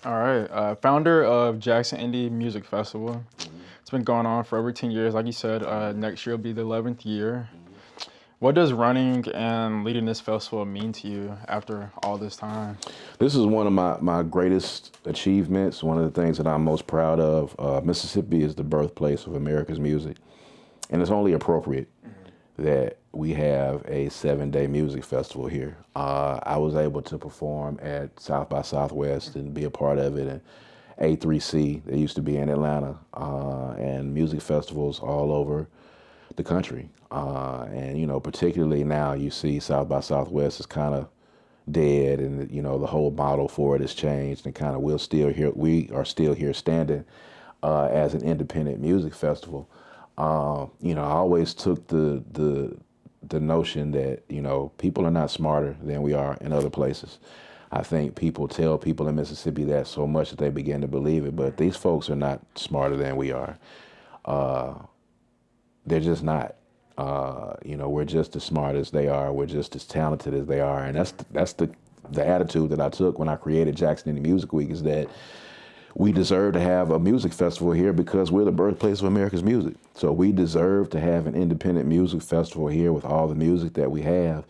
All right. Founder of Jackson Indie Music Festival. It's been going on for over 10 years. Like you said, next year will be the 11th year. What does running and leading this festival mean to you after all this time? This is one of my greatest achievements, one of the things that I'm most proud of. Mississippi is the birthplace of America's music, and it's only appropriate that we have a 7-day music festival here. I was able to perform at South by Southwest and be a part of it, and A3C, that used to be in Atlanta, and music festivals all over the country. And, you know, particularly now you see South by Southwest is kind of dead, and, you know, the whole model for it has changed, and kind of we are still here standing as an independent music festival. You know, I always took the notion that, you know, people are not smarter than we are in other places. I think people tell people in Mississippi that so much that they begin to believe it, but these folks are not smarter than we are. They're just not. You know, we're just as smart as they are. We're just as talented as they are, and that's the attitude that I took when I created Jackson Indie Music Week, is that we deserve to have a music festival here because we're the birthplace of America's music. So we deserve to have an independent music festival here with all the music that we have.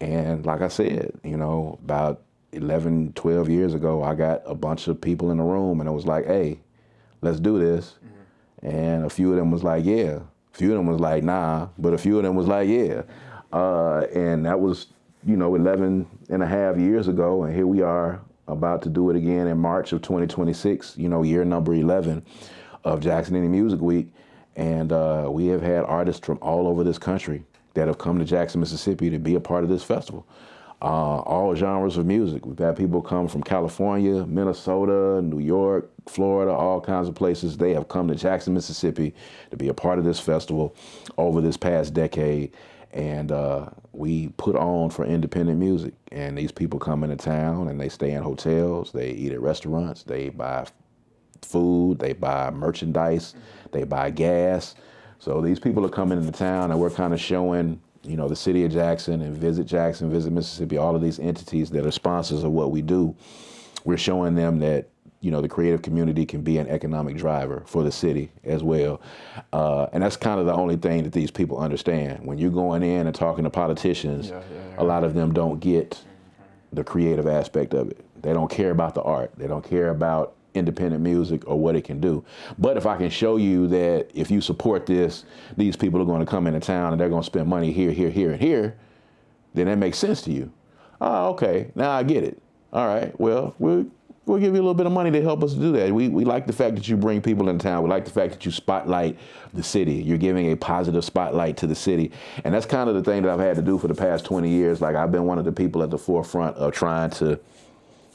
And like I said, you know, about 11, 12 years ago, I got a bunch of people in the room and it was like, hey, let's do this. And a few of them was like, yeah. A few of them was like, nah, but a few of them was like, yeah. And that was, you know, 11 and a half years ago, and here we are about to do it again in March of 2026, you know, year number 11 of Jackson Indie Music Week. And we have had artists from all over this country that have come to Jackson, Mississippi to be a part of this festival. All genres of music. We've had people come from California, Minnesota, New York, Florida, all kinds of places. They have come to Jackson, Mississippi to be a part of this festival over this past decade. And we put on for independent music. And these people come into town and they stay in hotels, they eat at restaurants, they buy food, they buy merchandise, they buy gas. So these people are coming into town and we're kind of showing, you know, the city of Jackson, visit Mississippi, all of these entities that are sponsors of what we do. We're showing them that, you know, the creative community can be an economic driver for the city as well. And that's kind of the only thing that these people understand. When you're going in and talking to politicians, a lot of them don't get the creative aspect of it. They don't care about the art. They don't care about independent music or what it can do. But if I can show you that if you support this, these people are going to come into town and they're going to spend money here, here, here, and here, then that makes sense to you. Oh, okay, now I get it. All right, well, we'll give you a little bit of money to help us do that. We like the fact that you bring people into town. We like the fact that you spotlight the city. You're giving a positive spotlight to the city. And that's kind of the thing that I've had to do for the past 20 years. Like, I've been one of the people at the forefront of trying to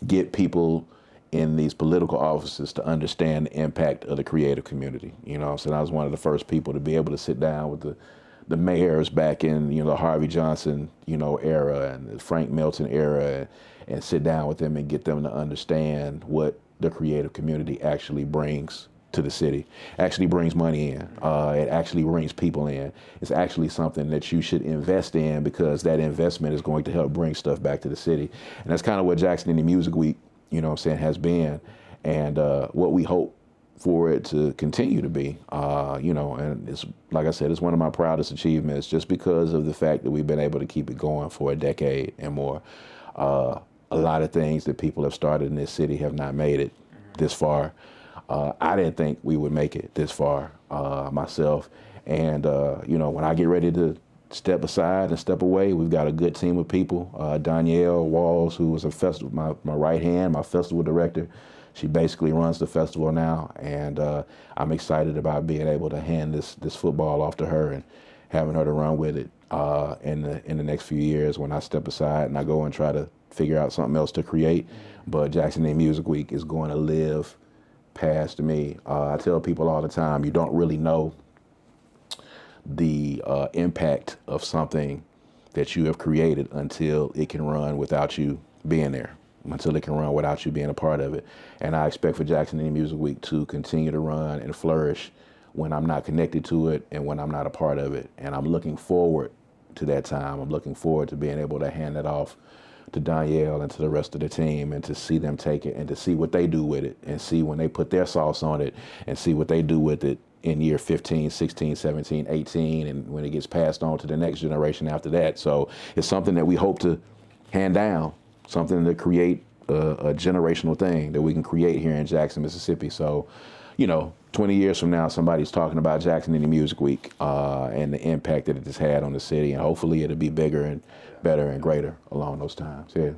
get people in these political offices to understand the impact of the creative community. You know, so I was one of the first people to be able to sit down with the mayors back in, you know, the Harvey Johnson, you know, era and the Frank Milton era, and sit down with them and get them to understand what the creative community actually brings to the city. Actually brings money in. It actually brings people in. It's actually something that you should invest in, because that investment is going to help bring stuff back to the city. And that's kind of what Jackson Indie Music Week, you know what I'm saying, has been, and what we hope for it to continue to be. You know, and it's, like I said, it's one of my proudest achievements just because of the fact that we've been able to keep it going for a decade and more. A lot of things that people have started in this city have not made it this far. I didn't think we would make it this far myself. And, you know, when I get ready to step aside and step away, we've got a good team of people. Danielle Walls, who was a festival, my right hand, my festival director. She basically runs the festival now. And I'm excited about being able to hand this football off to her and having her to run with it in the next few years when I step aside and I go and try to figure out something else to create. But Jackson Indie Music Week is going to live past me. I tell people all the time, you don't really know the impact of something that you have created until it can run without you being there, until it can run without you being a part of it. And I expect for Jackson Indie Music Week to continue to run and flourish when I'm not connected to it and when I'm not a part of it. And I'm looking forward to that time. I'm looking forward to being able to hand it off to Danielle and to the rest of the team, and to see them take it and to see what they do with it, and see when they put their sauce on it, and see what they do with it in year 15, 16, 17, 18, and when it gets passed on to the next generation after that. So it's something that we hope to hand down, something to create a generational thing that we can create here in Jackson, Mississippi. So, 20 years from now, somebody's talking about Jackson Indie Music Week and the impact that it has had on the city, and hopefully it'll be bigger and better and greater along those times. Yeah.